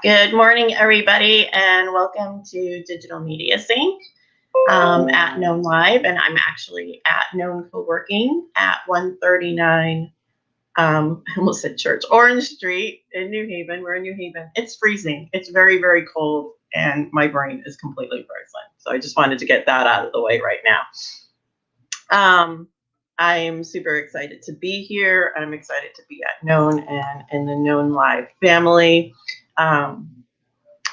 Good morning, everybody, and welcome to Digital Media Sync at Known Live. And I'm actually at Known Co-working at 139, I almost said Church, Orange Street in New Haven. We're in New Haven. It's freezing. It's very, very cold, and my brain is completely frozen. So I just wanted to get that out of the way right now. I'm super excited to be here. I'm excited to be at Known and in the Known Live family.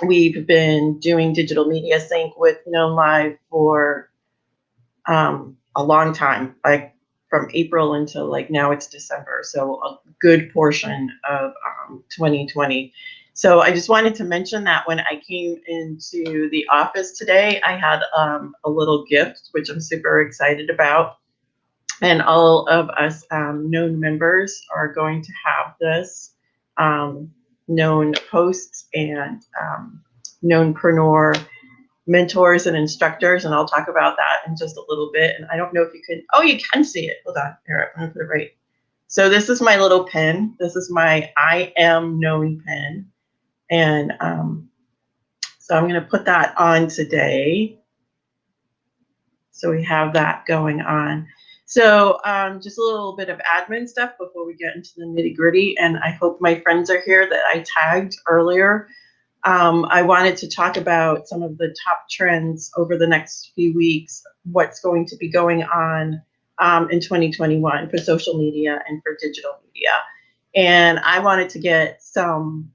We've been doing Digital Media Sync with Known Live for a long time, like from April until like now it's December. So a good portion of 2020. So I just wanted to mention that when I came into the office today, I had a little gift, which I'm super excited about. And all of us Known members are going to have this. Known hosts and knownpreneur mentors and instructors, and I'll talk about that in just a little bit. And I don't know if you can, oh, you can see it. Hold on, here, I'm gonna put it right. So this is my little pin. This is my I Am Known pin. And so I'm gonna put that on today. So we have that going on. So just a little bit of admin stuff before we get into the nitty gritty. And I hope my friends are here that I tagged earlier. I wanted to talk about some of the top trends over the next few weeks, what's going to be going on in 2021 for social media and for digital media. And I wanted to get some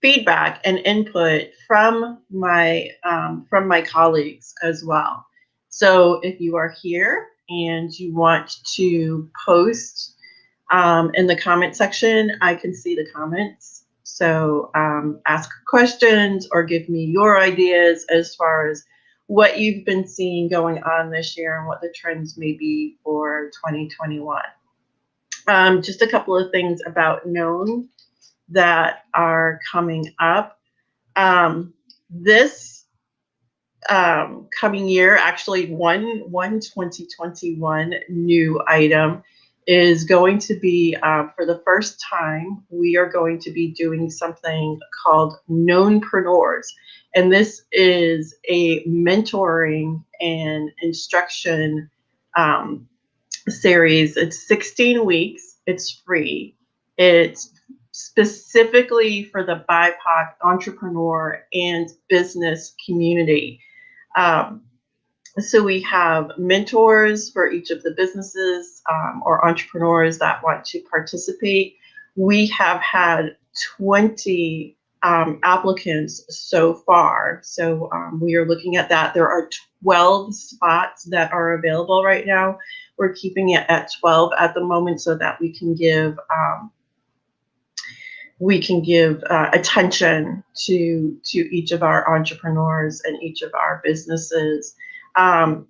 feedback and input from my colleagues as well. So if you are here and you want to post in the comment section, I can see the comments. So ask questions or give me your ideas as far as what you've been seeing going on this year and what the trends may be for 2021. Just a couple of things about Known that are coming up. This coming year, actually one 2021 new item is going to be, for the first time, we are going to be doing something called Knownpreneurs. And this is a mentoring and instruction series. It's 16 weeks. It's free. It's specifically for the BIPOC entrepreneur and business community. So we have mentors for each of the businesses or entrepreneurs that want to participate. We have had 20 applicants so far. So we are looking at that. There are 12 spots that are available right now. We're keeping it at 12 at the moment so that we can give attention to each of our entrepreneurs and each of our businesses.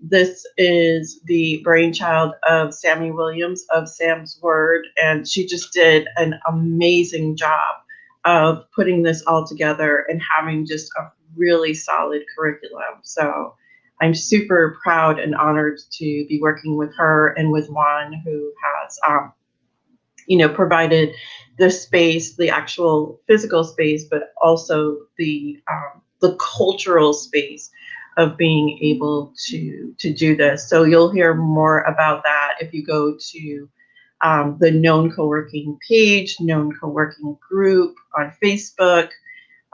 This is the brainchild of Sammy Williams of Sam's Word, and she just did an amazing job of putting this all together and having just a really solid curriculum. So I'm super proud and honored to be working with her and with Juan, who has provided the space, the actual physical space, but also the cultural space of being able to do this. So you'll hear more about that if you go to the Known Co-working page, Known Co-working group on Facebook,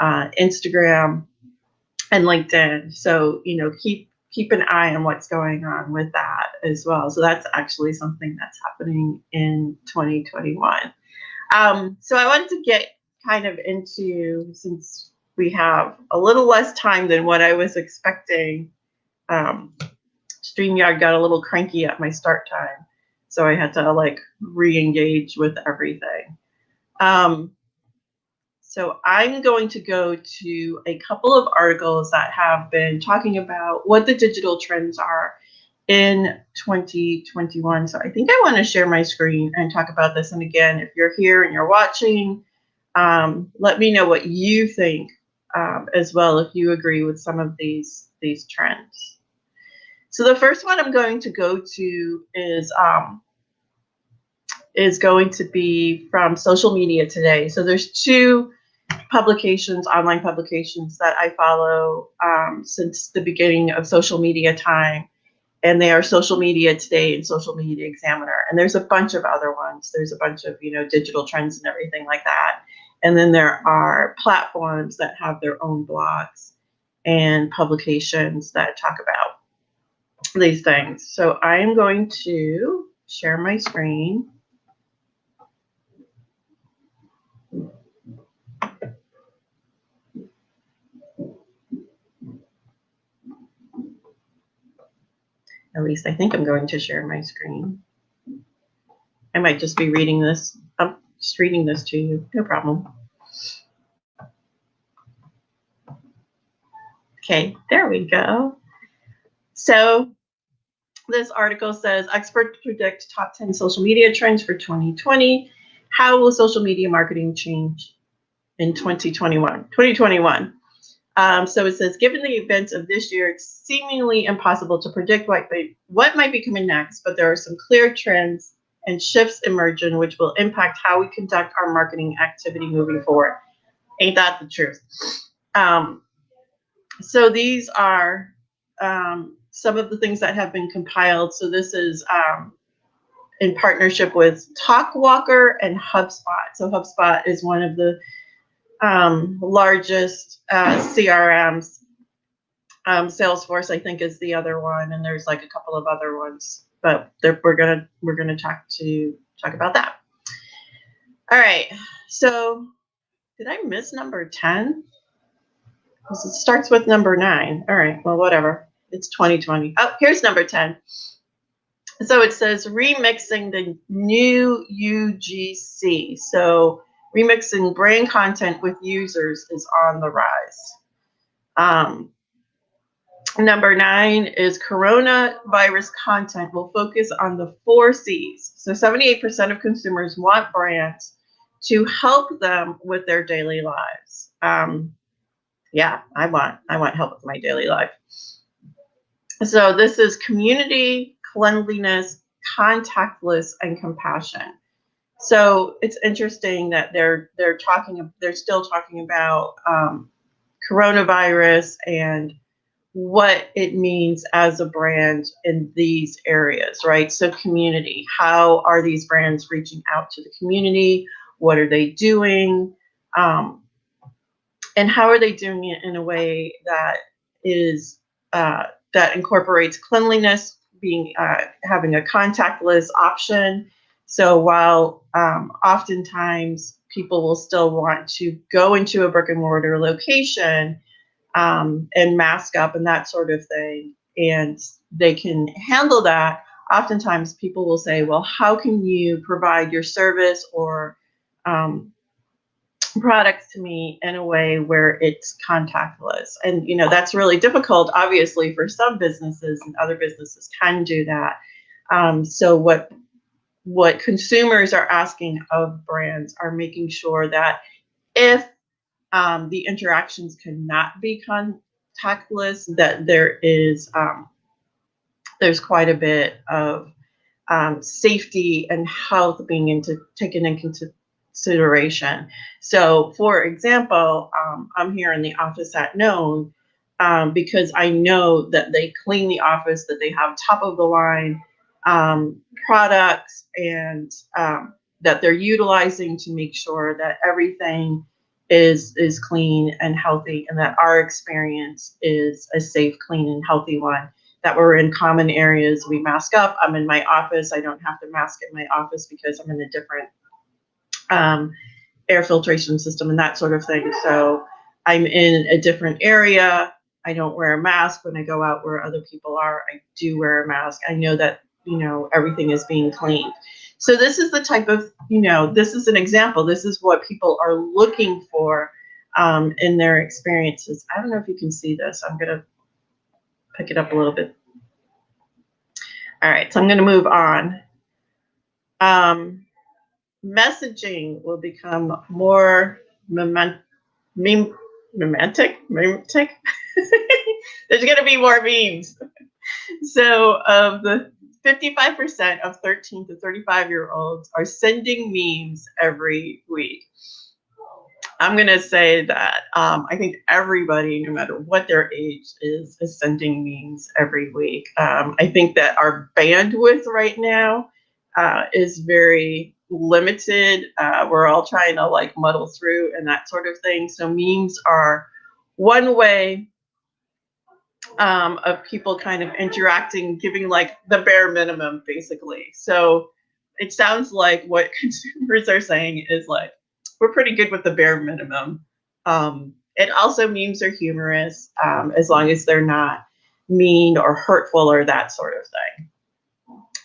Instagram, and LinkedIn. So keep an eye on what's going on with that as well. So that's actually something that's happening in 2021. So I wanted to get kind of into, since we have a little less time than what I was expecting, StreamYard got a little cranky at my start time. So I had to re-engage with everything. So I'm going to go to a couple of articles that have been talking about what the digital trends are in 2021. So I think I want to share my screen and talk about this. And again, if you're here and you're watching, let me know what you think as well, if you agree with some of these trends. So the first one I'm going to go to is going to be from Social Media Today. So there's two publications, online publications that I follow since the beginning of social media time. And they are Social Media Today and Social Media Examiner. And there's a bunch of other ones. There's a bunch of, digital trends and everything like that. And then there are platforms that have their own blogs and publications that talk about these things. So I am going to share my screen. At least I think I'm going to share my screen. I might just be reading this. I'm just reading this to you. No problem. Okay, there we go. So this article says experts predict top 10 social media trends for 2020. How will social media marketing change in 2021? So it says, given the events of this year, it's seemingly impossible to predict what might be coming next, but there are some clear trends and shifts emerging which will impact how we conduct our marketing activity moving forward. Ain't that the truth? So these are some of the things that have been compiled. So this is in partnership with TalkWalker and HubSpot. So HubSpot is one of the largest CRMs. Salesforce, I think, is the other one, and there's like a couple of other ones, but we're gonna talk about that. All right. So did I miss number 10? Because it starts with number 9. All right. Well, whatever. It's 2020. Oh, here's number 10. So it says remixing the new UGC. So remixing brand content with users is on the rise. Number 9 is coronavirus content will focus on the 4 C's. So 78% of consumers want brands to help them with their daily lives. Yeah, I want help with my daily life. So this is community, cleanliness, contactless, and compassion. So it's interesting that they're still talking about coronavirus and what it means as a brand in these areas, right? So community, how are these brands reaching out to the community? What are they doing? And how are they doing it in a way that is that incorporates cleanliness, having a contactless option. So while oftentimes people will still want to go into a brick and mortar location and mask up and that sort of thing, and they can handle that, oftentimes people will say, well, how can you provide your service or products to me in a way where it's contactless? And that's really difficult, obviously, for some businesses, and other businesses can do that. So what consumers are asking of brands are making sure that if the interactions cannot be contactless, that there's quite a bit of safety and health being taken into consideration. So, for example, I'm here in the office at Known because I know that they clean the office, that they have top of the line products, and that they're utilizing to make sure that everything is clean and healthy, and that our experience is a safe, clean, and healthy one. That we're in common areas, we mask up. I'm in my office. I don't have to mask in my office because I'm in a different air filtration system and that sort of thing. So I'm in a different area. I don't wear a mask when I go out where other people are. I do wear a mask. I know that, everything is being cleaned. So this is the type of, this is an example. This is what people are looking for in their experiences. I don't know if you can see this. I'm going to pick it up a little bit. All right, so I'm going to move on. Messaging will become more mimetic. There's going to be more memes. So the 55% of 13 to 35-year-olds are sending memes every week. I'm going to say that I think everybody, no matter what their age is sending memes every week. I think that our bandwidth right now is very limited. We're all trying to like muddle through and that sort of thing. So memes are one way of people kind of interacting, giving like the bare minimum, basically. So it sounds like what consumers are saying is like, we're pretty good with the bare minimum. It also memes are humorous as long as they're not mean or hurtful or that sort of thing.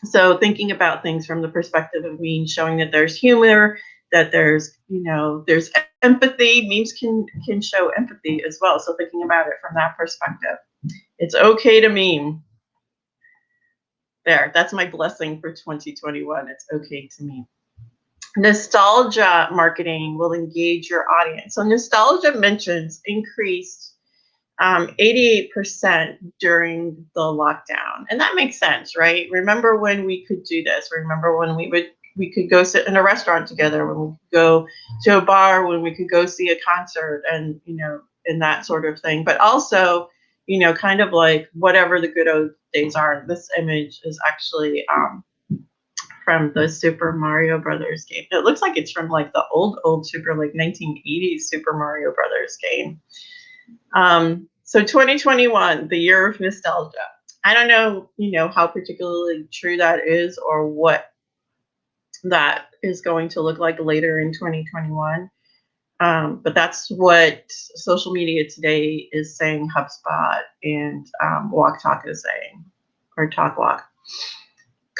So thinking about things from the perspective of memes, showing that there's humor, that there's empathy. Memes can show empathy as well. So thinking about it from that perspective. It's okay to meme. There, that's my blessing for 2021. It's okay to meme. Nostalgia marketing will engage your audience. So nostalgia mentions increased 88% during the lockdown. And that makes sense, right? Remember when we could do this? Remember when we could go sit in a restaurant together, when we could go to a bar, when we could go see a concert and, and that sort of thing. But also, kind of like whatever the good old days are. This image is actually from the Super Mario Brothers game. It looks like it's from like the old Super, like 1980s Super Mario Brothers game. So 2021, the year of nostalgia. I don't know, how particularly true that is or what that is going to look like later in 2021. But that's what social media today is saying HubSpot and Walk Talk is saying, or Talk Walk.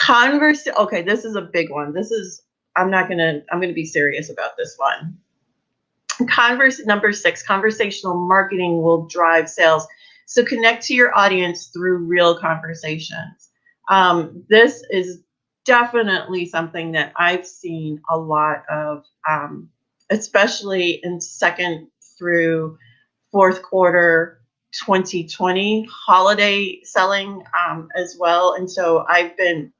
Okay, this is a big one. I'm gonna be serious about this one. Number 6, conversational marketing will drive sales. So connect to your audience through real conversations. This is definitely something that I've seen a lot of, especially in second through fourth quarter 2020 holiday selling as well. And so I've been,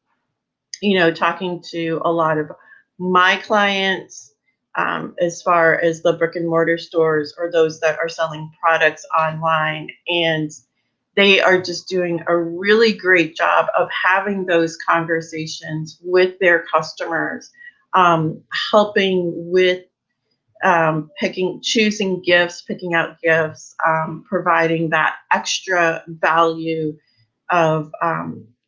talking to a lot of my clients as far as the brick and mortar stores or those that are selling products online. And they are just doing a really great job of having those conversations with their customers, helping with choosing gifts, picking out gifts, providing that extra value of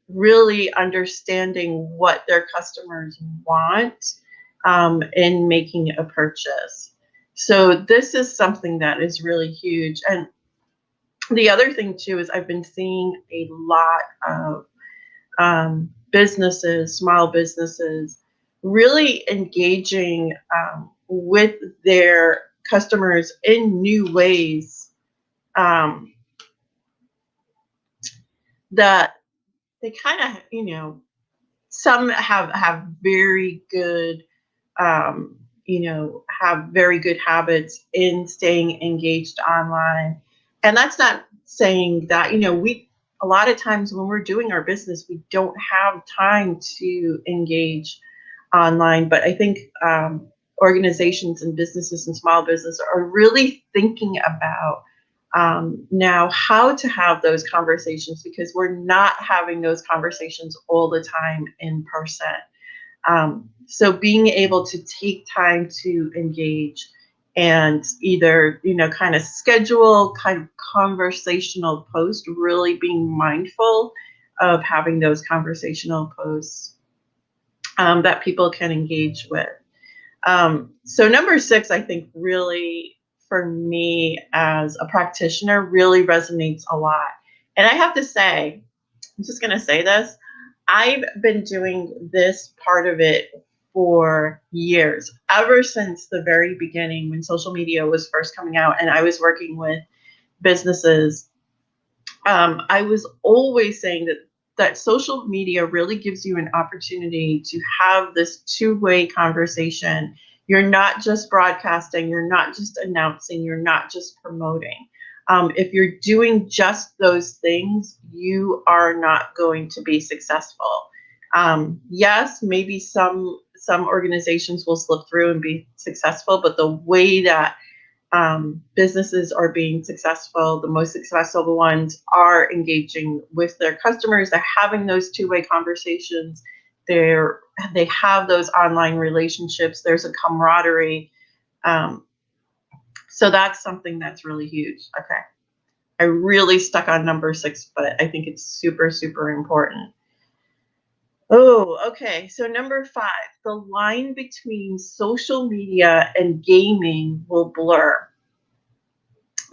really understanding what their customers want in making a purchase. So this is something that is really huge. And the other thing too is I've been seeing a lot of businesses, small businesses, really engaging with their customers in new ways that they kind of, some have very good, have very good habits in staying engaged online. And that's not saying that, a lot of times when we're doing our business, we don't have time to engage online. But I think organizations and businesses and small business are really thinking about now how to have those conversations, because we're not having those conversations all the time in person. So being able to take time to engage and either, kind of schedule kind of conversational posts, really being mindful of having those conversational posts that people can engage with. So number 6, I think really for me as a practitioner really resonates a lot. And I have to say, I'm just going to say this, I've been doing this part of it for years, ever since the very beginning when social media was first coming out and I was working with businesses. I was always saying that social media really gives you an opportunity to have this two-way conversation. You're not just broadcasting, you're not just announcing, you're not just promoting. If you're doing just those things, you are not going to be successful. Yes, maybe some organizations will slip through and be successful, but the way that businesses are being successful. The most successful ones are engaging with their customers. They're having those two-way conversations. They have those online relationships. There's a camaraderie. Um, so that's something that's really huge. Okay. I really stuck on number 6, but I think it's super, super important. Oh, okay. So number 5, the line between social media and gaming will blur.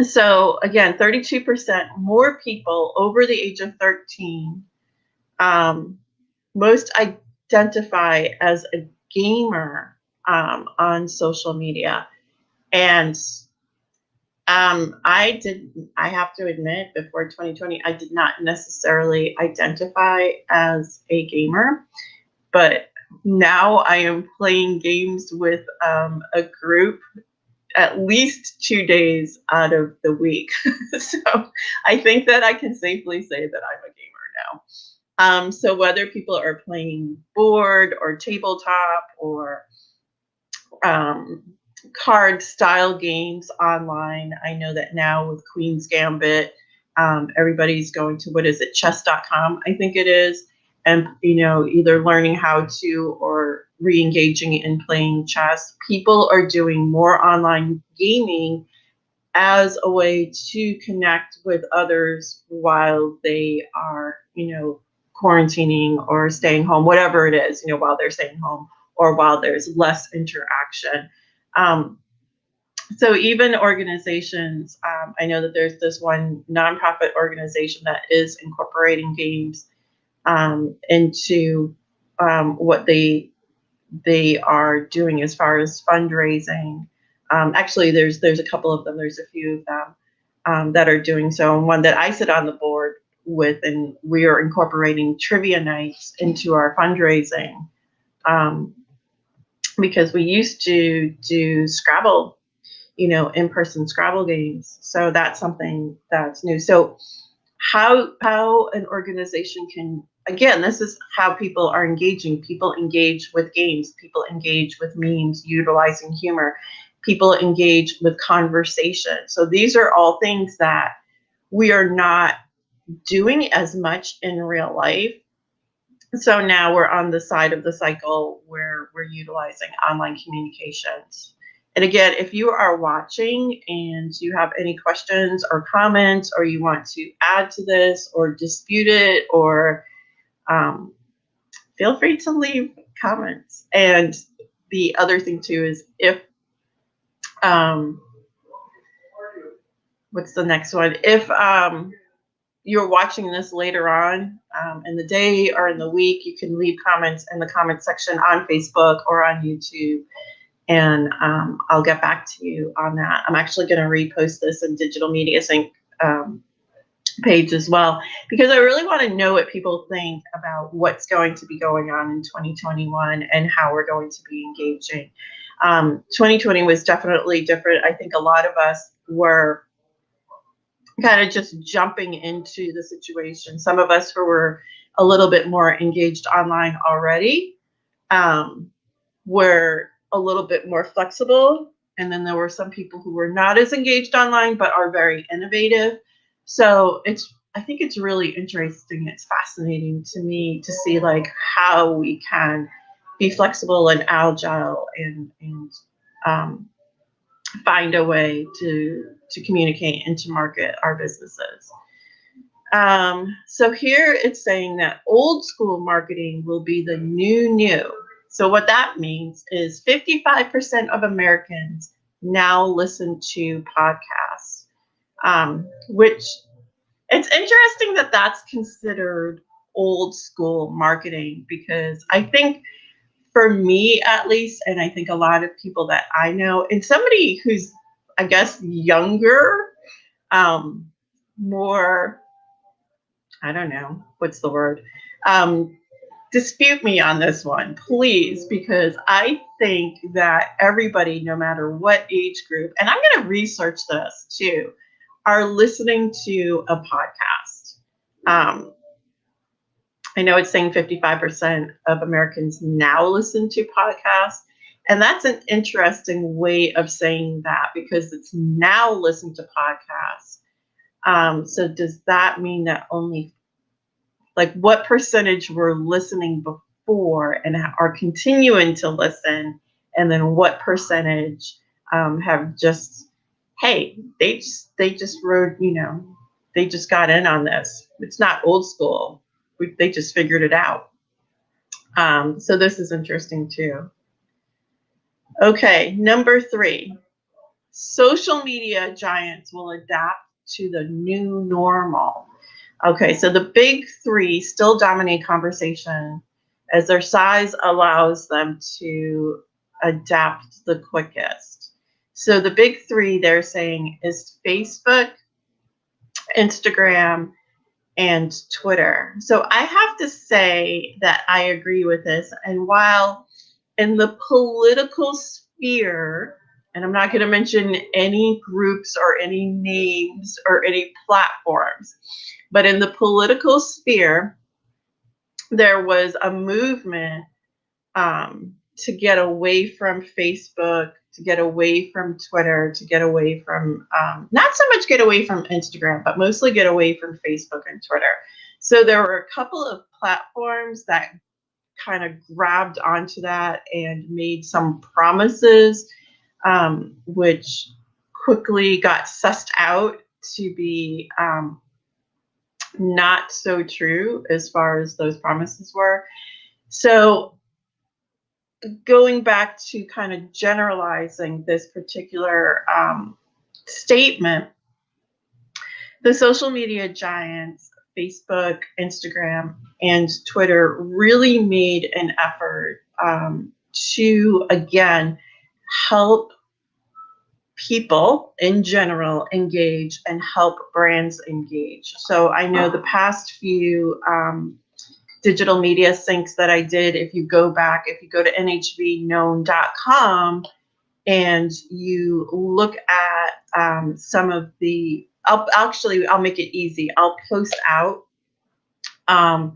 So again, 32% more people over the age of 13 um, most identify as a gamer on social media. And I have to admit, before 2020, I did not necessarily identify as a gamer, but now I am playing games with a group at least 2 days out of the week. So I think that I can safely say that I'm a gamer now. So whether people are playing board or tabletop or um, card style games online, I know that now with Queen's Gambit, everybody's going to, what is it, chess.com, I think it is, and either learning how to or re-engaging in playing chess. People are doing more online gaming as a way to connect with others while they are, quarantining or staying home, whatever it is, while they're staying home or while there's less interaction. Um, so even organizations, I know that there's this one nonprofit organization that is incorporating games into what they are doing as far as fundraising. Actually, there's a couple of them. There's a few of them that are doing so. And one that I sit on the board with, and we are incorporating trivia nights into our fundraising because we used to do Scrabble, in-person Scrabble games. So that's something that's new. So how an organization can, again, this is how people are engaging. People engage with games. People engage with memes, utilizing humor. People engage with conversation. So these are all things that we are not doing as much in real life. So now we're on the side of the cycle where we're utilizing online communications. And again, if you are watching and you have any questions or comments, or you want to add to this or dispute it, or feel free to leave comments. And the other thing too is if, what's the next one? If you're watching this later on in the day or in the week, you can leave comments in the comment section on Facebook or on YouTube. And I'll get back to you on that. I'm actually going to repost this in Digital Media Sync page as well, because I really want to know what people think about what's going to be going on in 2021 and how we're going to be engaging. 2020 was definitely different. I think a lot of us were kind of just jumping into the situation. Some of us were a little bit more engaged online already. Were a little bit more flexible. And then there were some people who were not as engaged online, but are very innovative. So I think it's really interesting. It's fascinating to me to see like how we can be flexible and agile and find a way to communicate and to market our businesses. So here it's saying that old school marketing will be the new. So what that means is 55% of Americans now listen to podcasts, which it's interesting that that's considered old school marketing, because I think for me at least, and I think a lot of people that I know, and somebody who's, I guess, younger, more, I don't know, what's the word? Dispute me on this one, please, because I think that everybody, no matter what age group, and I'm going to research this too, are listening to a podcast. I know it's saying 55% of Americans now listen to podcasts. And that's an interesting way of saying that because it's now listened to podcasts. So does that mean that only, like, what percentage were listening before and are continuing to listen, and then what percentage have just, hey, they just rode, they just got in on this. It's not old school. They just figured it out. So this is interesting too. Okay, number 3. Social media giants will adapt to the new normal. Okay, so the big 3 still dominate conversation as their size allows them to adapt the quickest. So the big 3 they're saying is Facebook, Instagram, and Twitter. So I have to say that I agree with this. And while in the political sphere, and I'm not going to mention any groups or any names or any platforms, but in the political sphere, there was a movement to get away from Facebook, to get away from Twitter, to get away from, not so much get away from Instagram, but mostly get away from Facebook and Twitter. So there were a couple of platforms that kind of grabbed onto that and made some promises, which quickly got sussed out to be not so true as far as those promises were. So going back to kind of generalizing this particular statement, the social media giants, Facebook, Instagram, and Twitter really made an effort to, again, help people in general engage and help brands engage. So I know the past few digital media syncs that I did, if you go to nhvknown.com and you look at some of the, I'll make it easy. I'll post out a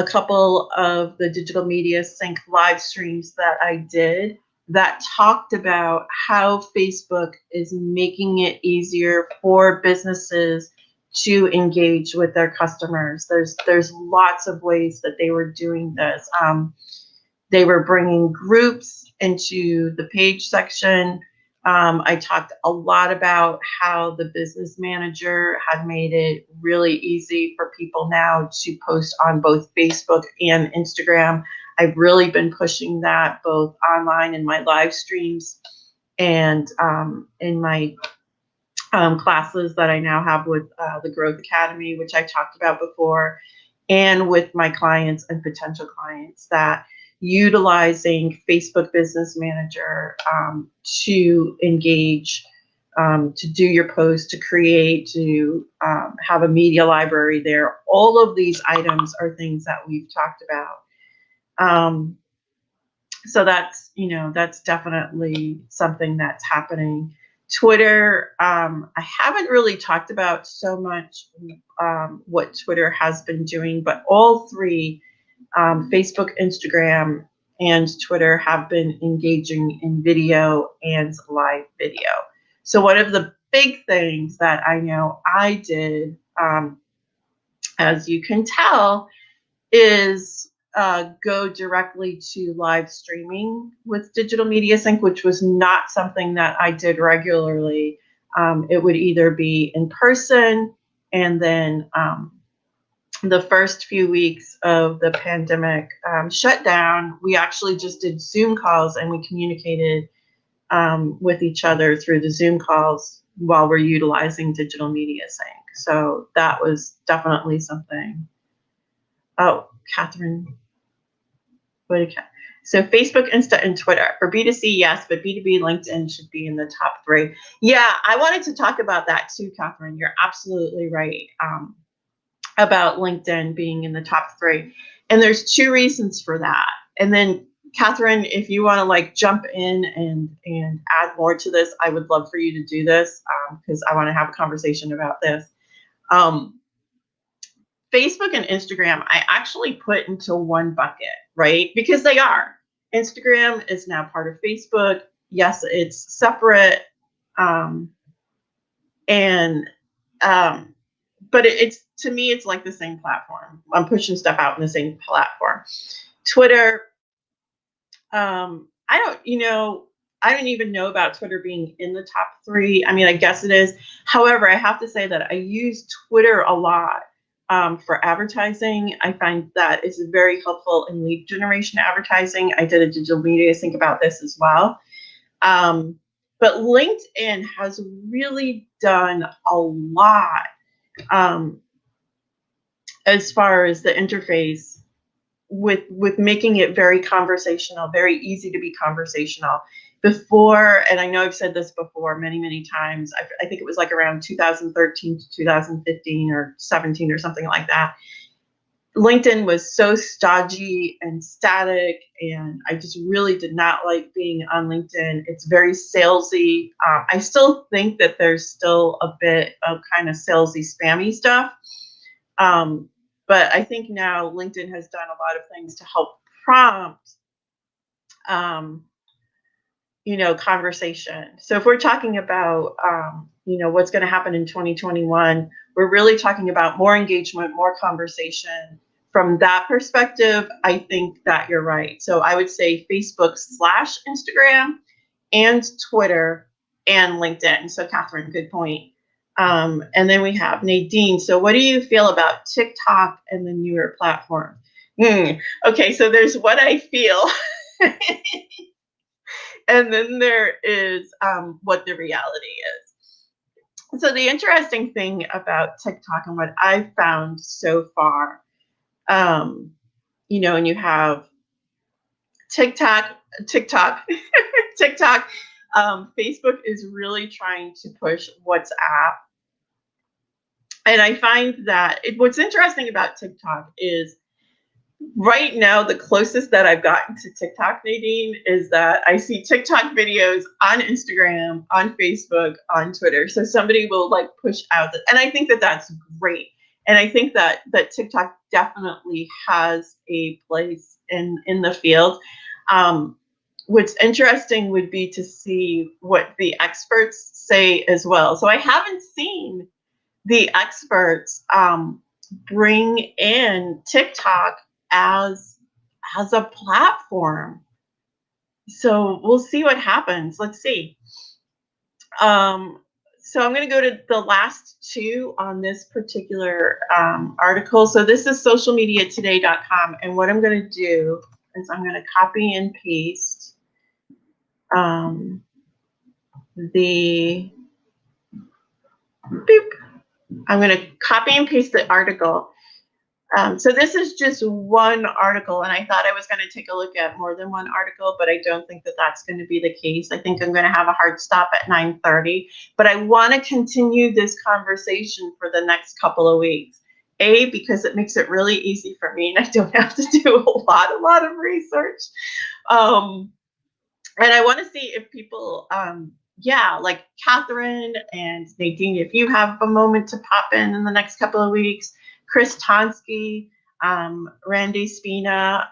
couple of the digital media sync live streams that I did that talked about how Facebook is making it easier for businesses to engage with their customers. There's lots of ways that they were doing this. They were bringing groups into the page section. I talked a lot about how the business manager had made it really easy for people now to post on both Facebook and Instagram. I've really been pushing that both online in my live streams and in my classes that I now have with the Growth Academy, which I talked about before, and with my clients and potential clients, that utilizing Facebook Business Manager to engage, to do your post, to create, to have a media library there. All of these items are things that we've talked about. So that's definitely something that's happening. Twitter, I haven't really talked about so much what Twitter has been doing, but all 3, Facebook, Instagram, and Twitter, have been engaging in video and live video. So one of the big things that I know I did, as you can tell, is go directly to live streaming with Digital Media Sync, which was not something that I did regularly. It would either be in person, and then the first few weeks of the pandemic shutdown, we actually just did Zoom calls and we communicated with each other through the Zoom calls while we're utilizing Digital Media Sync. So that was definitely something. Oh, Catherine. So Facebook, Insta, and Twitter. For B2C, yes, but B2B, LinkedIn should be in the top 3. Yeah, I wanted to talk about that too, Catherine. You're absolutely right about LinkedIn being in the top 3. And there's 2 reasons for that. And then, Catherine, if you want to jump in and add more to this, I would love for you to do this because I want to have a conversation about this. Facebook and Instagram, I actually put into one bucket, right? Because they are. Instagram is now part of Facebook. Yes, it's separate. And but it's, to me, it's like the same platform. I'm pushing stuff out in the same platform. Twitter, I don't, I don't even know about Twitter being in the top three. I mean, I guess it is. However, I have to say that I use Twitter a lot for advertising. I find that it's very helpful in lead generation advertising. I did a digital media think about this as well. But LinkedIn has really done a lot as far as the interface with making it very conversational, very easy to be conversational. Before, and I know I've said this before many times, I think it was like around 2013 to 2015 or 17 or something like that. LinkedIn was so stodgy and static, and I just really did not like being on LinkedIn. It's very salesy. I still think that there's still a bit of kind of salesy, spammy stuff. But I think now LinkedIn has done a lot of things to help prompt, conversation. So if we're talking about, what's going to happen in 2021, we're really talking about more engagement, more conversation. From that perspective, I think that you're right. So I would say Facebook/Instagram and Twitter and LinkedIn. So Catherine, good point. And then we have Nadine. So what do you feel about TikTok and the newer platform? Okay, so there's what I feel. And then there is what the reality is. So the interesting thing about TikTok and what I've found so far, and you have TikTok, TikTok. Facebook is really trying to push WhatsApp. And I find that what's interesting about TikTok is right now, the closest that I've gotten to TikTok, Nadine, is that I see TikTok videos on Instagram, on Facebook, on Twitter. So somebody will like push out, and I think that that's great. And I think that TikTok definitely has a place in the field. What's interesting would be to see what the experts say as well. So I haven't seen the experts bring in TikTok as a platform. So we'll see what happens. Let's see. So I'm going to go to the last two on this particular article. So this is socialmediatoday.com. And what I'm going to do is I'm going to copy and paste the boop. I'm going to copy and paste the article. So this is just one article, and I thought I was going to take a look at more than one article, but I don't think that that's going to be the case. I think I'm going to have a hard stop at 9:30, but I want to continue this conversation for the next couple of weeks. Because it makes it really easy for me, and I don't have to do a lot of research. And I want to see if people, like Catherine and Nadine, if you have a moment to pop in the next couple of weeks. Chris Tonsky, Randy Spina,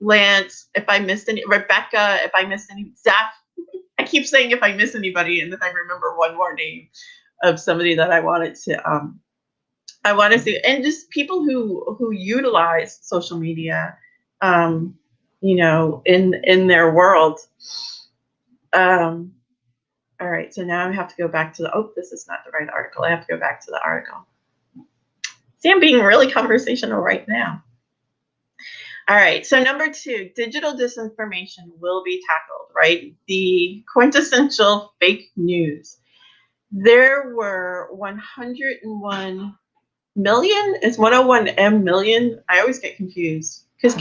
Lance, if I missed any, Rebecca, if I missed any, Zach. I keep saying if I miss anybody, and then I remember one more name of somebody that I wanted to see, and just people who utilize social media, in their world. All right, so now I have to go back to this is not the right article. I have to go back to the article. See, I'm being really conversational right now. All right, so number 2, digital disinformation will be tackled, right? The quintessential fake news. There were 101 million, is 101M million? I always get confused because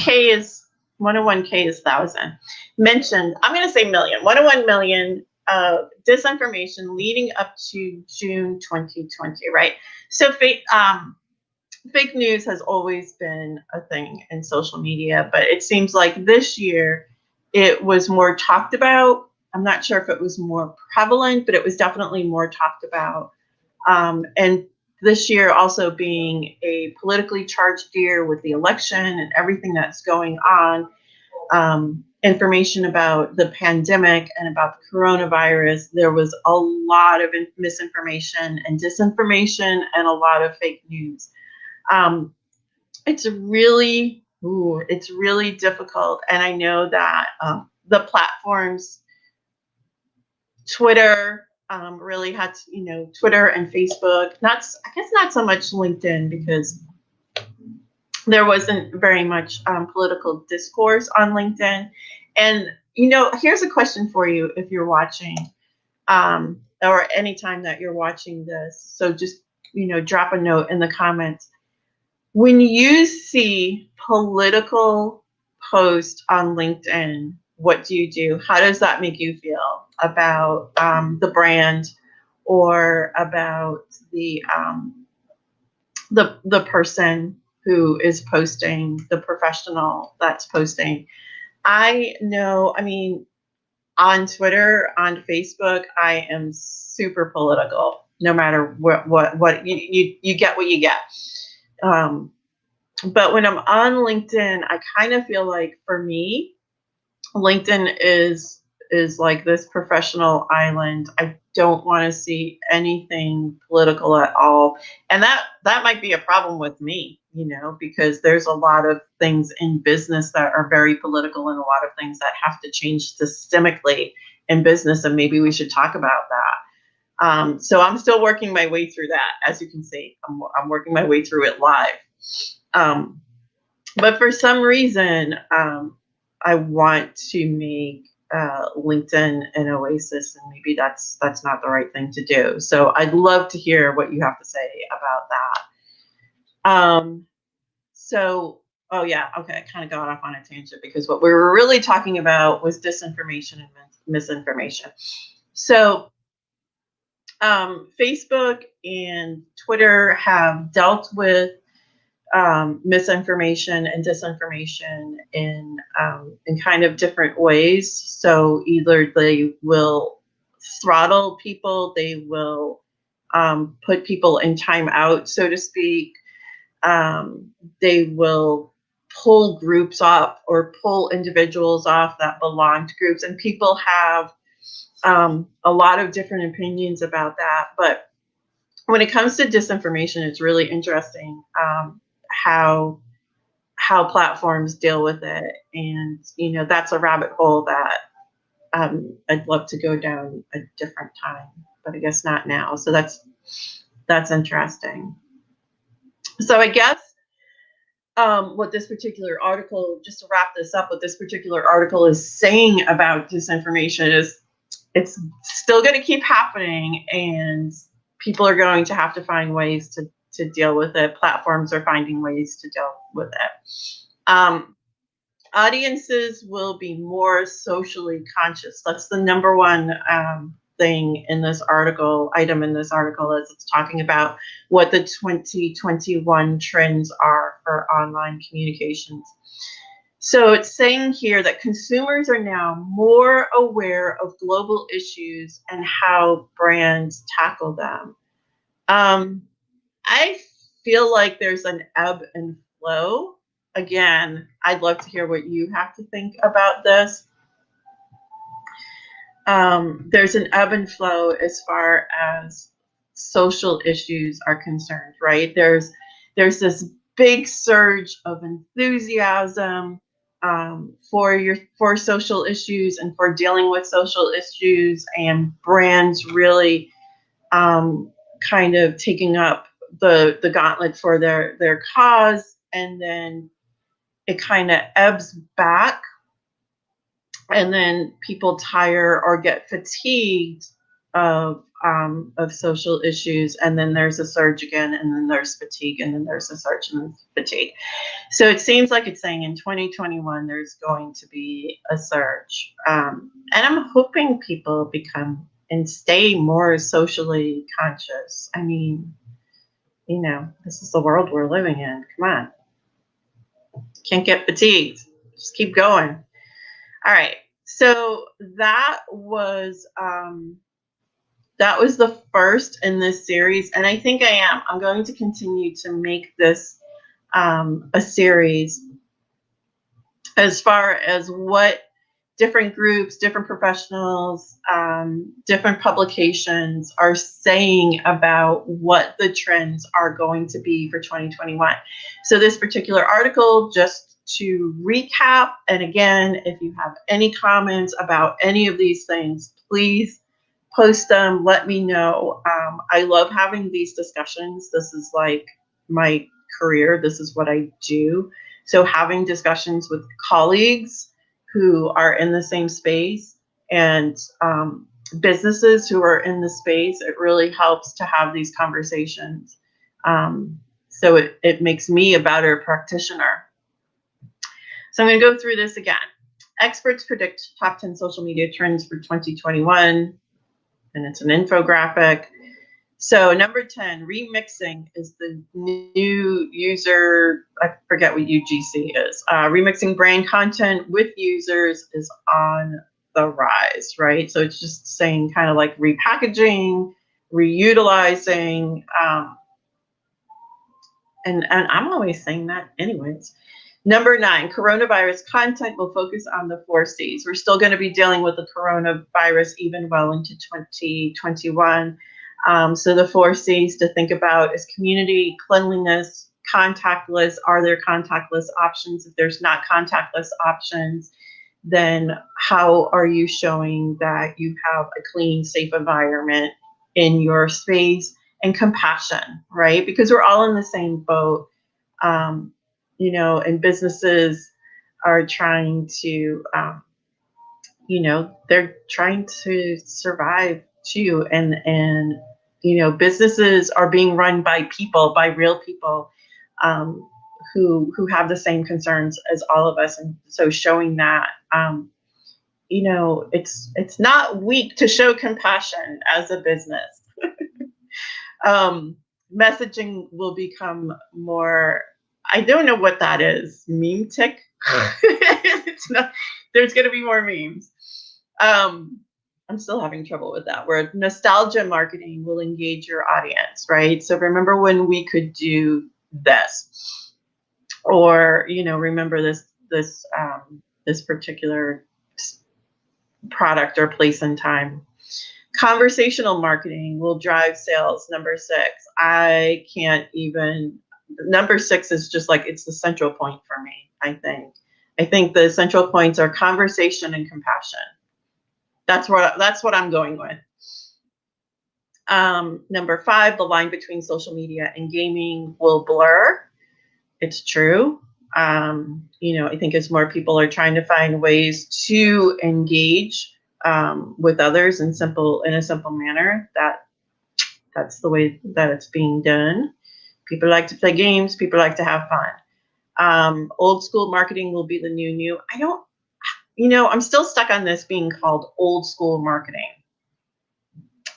101K is 1,000. Mentioned, I'm going to say million, 101 million disinformation leading up to June 2020, right? So fake news has always been a thing in social media, but it seems like this year it was more talked about. I'm not sure if it was more prevalent, but it was definitely more talked about. And this year also being a politically charged year with the election and everything that's going on, information about the pandemic and about the coronavirus, there was a lot of misinformation and disinformation and a lot of fake news. Um, it's really difficult. And I know that the platforms, Twitter, really had to, Twitter and Facebook, I guess not so much LinkedIn, because there wasn't very much political discourse on LinkedIn. And, here's a question for you if you're watching, or anytime that you're watching this. So just, drop a note in the comments. When you see political posts on LinkedIn, what do you do? How does that make you feel about the brand, or about the person who is posting, the professional that's posting? I know, I mean, on Twitter, on Facebook, I am super political. No matter what you get what you get. But when I'm on LinkedIn, I kind of feel like, for me, LinkedIn is like this professional island. I don't want to see anything political at all. And that might be a problem with me, because there's a lot of things in business that are very political, and a lot of things that have to change systemically in business, and maybe we should talk about that. So I'm still working my way through that. As you can see, I'm working my way through it live. But for some reason, I want to make LinkedIn an oasis, and maybe that's not the right thing to do. So I'd love to hear what you have to say about that. Oh yeah, okay, I kind of got off on a tangent, because what we were really talking about was disinformation and misinformation. So Facebook and Twitter have dealt with misinformation and disinformation in kind of different ways. So either they will throttle people, they will put people in timeout, so to speak. They will pull groups off, or pull individuals off that belong to groups, and people have a lot of different opinions about that. But when it comes to disinformation, it's really interesting how platforms deal with it, and that's a rabbit hole that I'd love to go down a different time, but I guess not now. So that's interesting. So I guess what this particular article, just to wrap this up, what this particular article is saying about disinformation is it's still going to keep happening, and people are going to have to find ways to deal with it. Platforms are finding ways to deal with it. Audiences will be more socially conscious. That's the number one thing in this item in this article, is it's talking about what the 2021 trends are for online communications. So it's saying here that consumers are now more aware of global issues and how brands tackle them. I feel like there's an ebb and flow. Again, I'd love to hear what you have to think about this. There's an ebb and flow as far as social issues are concerned, right? There's this big surge of enthusiasm for social issues and for dealing with social issues, and brands really kind of taking up the gauntlet for their cause, and then it kind of ebbs back, and then people tire or get fatigued of social issues, and then there's a surge again, and then there's fatigue, and then there's a surge and fatigue. So it seems like it's saying in 2021 there's going to be a surge, and I'm hoping people become and stay more socially conscious. I mean, this is the world we're living in. Come on, can't get fatigued. Just keep going. All right. So that was the first in this series, and I think I'm going to continue to make this a series as far as what different groups, different professionals, different publications are saying about what the trends are going to be for 2021. So this particular article, just to recap, and again, if you have any comments about any of these things, please post them, let me know. I love having these discussions. This is like my career. This is what I do. So having discussions with colleagues who are in the same space and businesses who are in the space, it really helps to have these conversations. So it makes me a better practitioner. So I'm going to go through this again. Experts predict top 10 social media trends for 2021, and it's an infographic. So number 10, remixing is the new user, I forget what UGC is. Remixing brand content with users is on the rise, right? So it's just saying kind of like repackaging, reutilizing, and I'm always saying that anyways. Number 9, coronavirus content will focus on the 4 Cs. We're still going to be dealing with the coronavirus even well into 2021. So the 4 Cs to think about is community, cleanliness, contactless. Are there contactless options? If there's not contactless options, then how are you showing that you have a clean, safe environment in your space? And compassion, right? Because we're all in the same boat. And businesses are trying to, they're trying to survive too. And businesses are being run by people, by real people who have the same concerns as all of us. And so showing that, it's not weak to show compassion as a business. Messaging will become more, I don't know what that is, meme tick. It's not, there's going to be more memes. I'm still having trouble with that word. Nostalgia marketing will engage your audience, right? So remember when we could do this, or remember this particular product or place and time. Conversational marketing will drive sales. Number 6. I can't even. Number 6 is just like, it's the central point for me, I think the central points are conversation and compassion. That's what I'm going with. Number 5, the line between social media and gaming will blur. It's true. I think as more people are trying to find ways to engage with others in a simple manner, that's the way that it's being done. People like to play games. People like to have fun. Old school marketing will be the new. I'm still stuck on this being called old school marketing.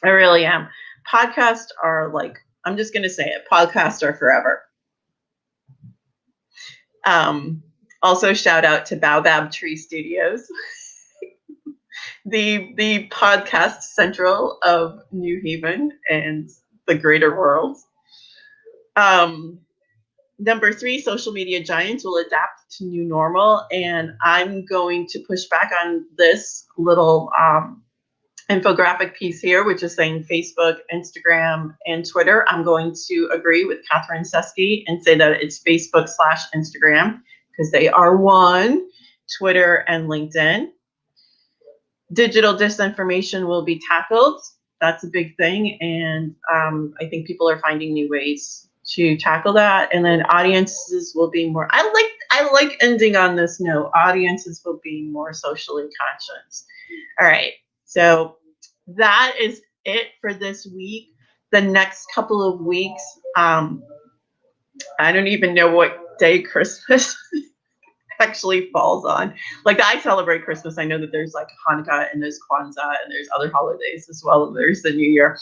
I really am. Podcasts are like, I'm just going to say it, podcasts are forever. Also shout out to Baobab Tree Studios, the podcast central of New Haven and the greater world. Number 3, social media giants will adapt to new normal. And I'm going to push back on this little infographic piece here, which is saying Facebook, Instagram, and Twitter. I'm going to agree with Catherine Seske and say that it's Facebook/Instagram because they are one, Twitter and LinkedIn. Digital disinformation will be tackled. That's a big thing. And I think people are finding new ways to tackle that. And then audiences will be more, I like ending on this note, audiences will be more socially conscious. All right. So that is it for this week. The next couple of weeks, I don't even know what day Christmas actually falls on. Like, I celebrate Christmas. I know that there's like Hanukkah and there's Kwanzaa and there's other holidays as well. And there's the New Year.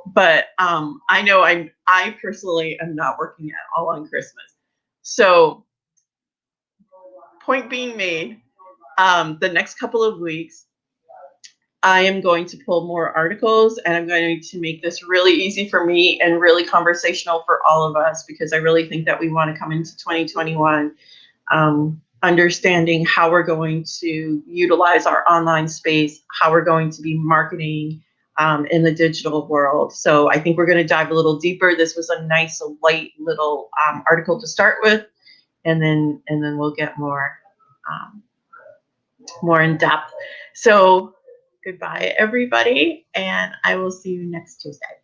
But I know I personally am not working at all on Christmas. So point being made, the next couple of weeks, I am going to pull more articles, and I'm going to make this really easy for me and really conversational for all of us, because I really think that we want to come into 2021 understanding how we're going to utilize our online space, how we're going to be marketing in the digital world. So I think we're going to dive a little deeper. This was a nice, light little article to start with, and then we'll get um, more in depth. So goodbye, everybody, and I will see you next Tuesday.